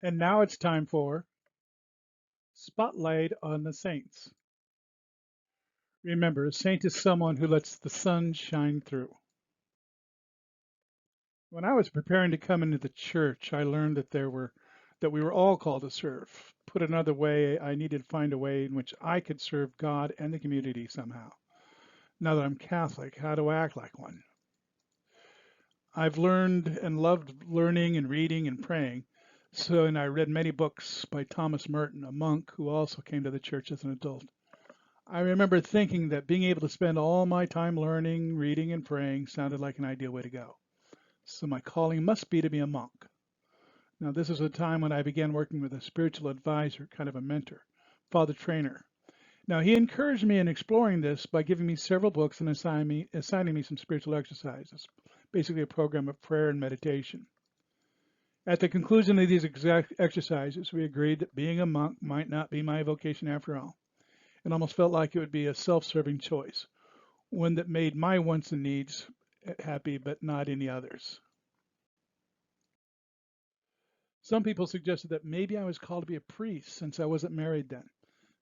And now it's time for Spotlight on the Saints. Remember, a saint is someone who lets the sun shine through. When I was preparing to come into the church, I learned that we were all called to serve. Put another way, I needed to find a way in which I could serve God and the community somehow. Now that I'm Catholic, how do I act like one? I've learned and loved learning and reading and praying. And I read many books by Thomas Merton, a monk who also came to the church as an adult. I remember thinking that being able to spend all my time learning, reading, and praying sounded like an ideal way to go. So my calling must be to be a monk. Now, this is a time when I began working with a spiritual advisor, kind of a mentor, Father Trainer. Now, he encouraged me in exploring this by giving me several books and assigning me some spiritual exercises, basically a program of prayer and meditation. At the conclusion of these exact exercises, we agreed that being a monk might not be my vocation after all. It almost felt like it would be a self-serving choice, one that made my wants and needs happy, but not any others. Some people suggested that maybe I was called to be a priest since I wasn't married then.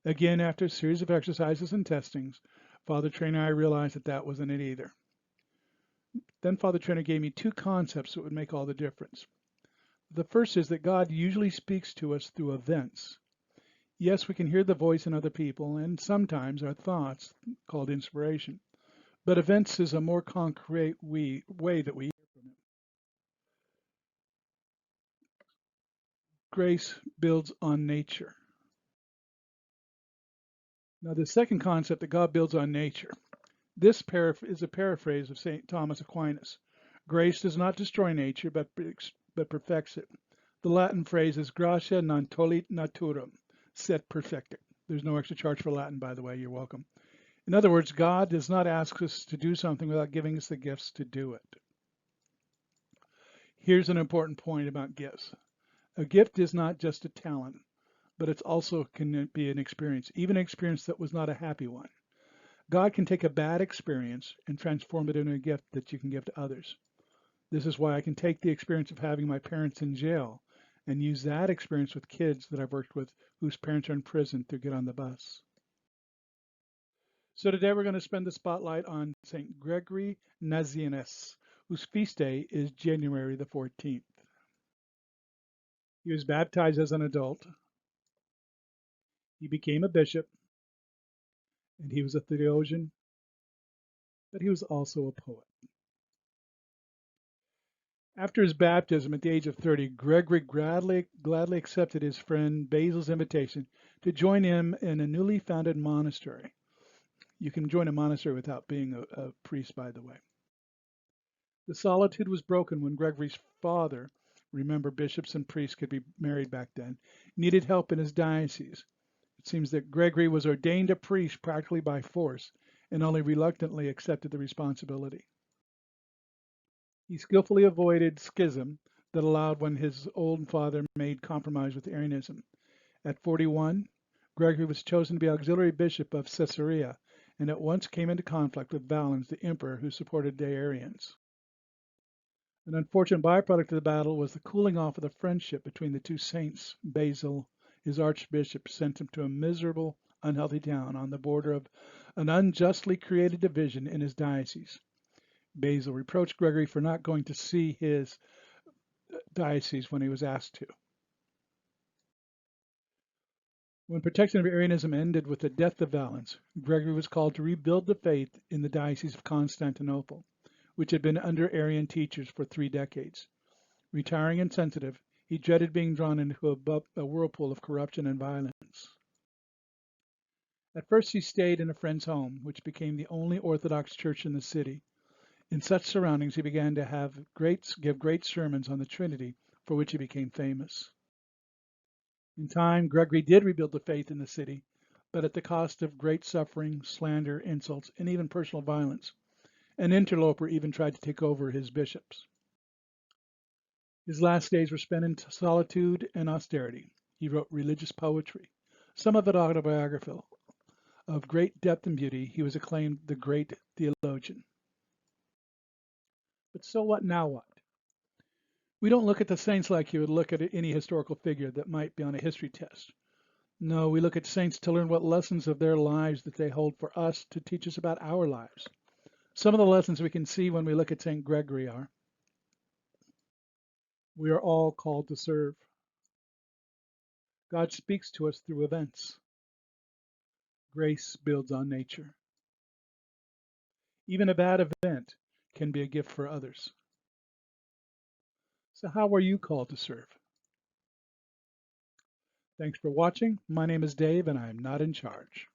Again, after a series of exercises and testings, Father Trainer and I realized that that wasn't it either. Then Father Trainer gave me two concepts that would make all the difference. The first is that God usually speaks to us through events. Yes, we can hear the voice in other people and sometimes our thoughts, called inspiration. But events is a more concrete way that we hear from Him. Grace builds on nature. Now, the second concept that God builds on nature. This is a paraphrase of St. Thomas Aquinas. Grace does not destroy nature, but perfects it. The Latin phrase is gratia non tollit naturam, sed perfectit. There's no extra charge for Latin, by the way. You're welcome. In other words, God does not ask us to do something without giving us the gifts to do it. Here's an important point about gifts. A gift is not just a talent, but it's also can be an experience, even an experience that was not a happy one. God can take a bad experience and transform it into a gift that you can give to others. This is why I can take the experience of having my parents in jail and use that experience with kids that I've worked with whose parents are in prison to get on the bus. So today we're going to spend the spotlight on St. Gregory Nazianzus, whose feast day is January the 14th. He was baptized as an adult. He became a bishop, and he was a theologian, but he was also a poet. After his baptism at the age of 30, Gregory gladly accepted his friend Basil's invitation to join him in a newly founded monastery. You can join a monastery without being a priest, by the way. The solitude was broken when Gregory's father, remember bishops and priests could be married back then, needed help in his diocese. It seems that Gregory was ordained a priest practically by force and only reluctantly accepted the responsibility. He skillfully avoided schism that allowed when his old father made compromise with Arianism. At 41, Gregory was chosen to be auxiliary bishop of Caesarea and at once came into conflict with Valens, the emperor who supported the Arians. An unfortunate byproduct of the battle was the cooling off of the friendship between the two saints. Basil, his archbishop, sent him to a miserable, unhealthy town on the border of an unjustly created division in his diocese. Basil reproached Gregory for not going to see his diocese when he was asked to. When protection of Arianism ended with the death of Valens, Gregory was called to rebuild the faith in the Diocese of Constantinople, which had been under Arian teachers for 3 decades. Retiring and sensitive, he dreaded being drawn into a whirlpool of corruption and violence. At first, he stayed in a friend's home, which became the only Orthodox church in the city. In such surroundings, he began to give great sermons on the Trinity, for which he became famous. In time, Gregory did rebuild the faith in the city, but at the cost of great suffering, slander, insults, and even personal violence. An interloper even tried to take over his bishops. His last days were spent in solitude and austerity. He wrote religious poetry, some of it autobiographical. Of great depth and beauty, he was acclaimed the great theologian. But so what now what? We don't look at the saints like you would look at any historical figure that might be on a history test. No, we look at saints to learn what lessons of their lives that they hold for us to teach us about our lives. Some of the lessons we can see when we look at St. Gregory are: we are all called to serve. God speaks to us through events. Grace builds on nature. Even a bad event can be a gift for others. So how are you called to serve? Thanks for watching. My name is Dave, and I am not in charge.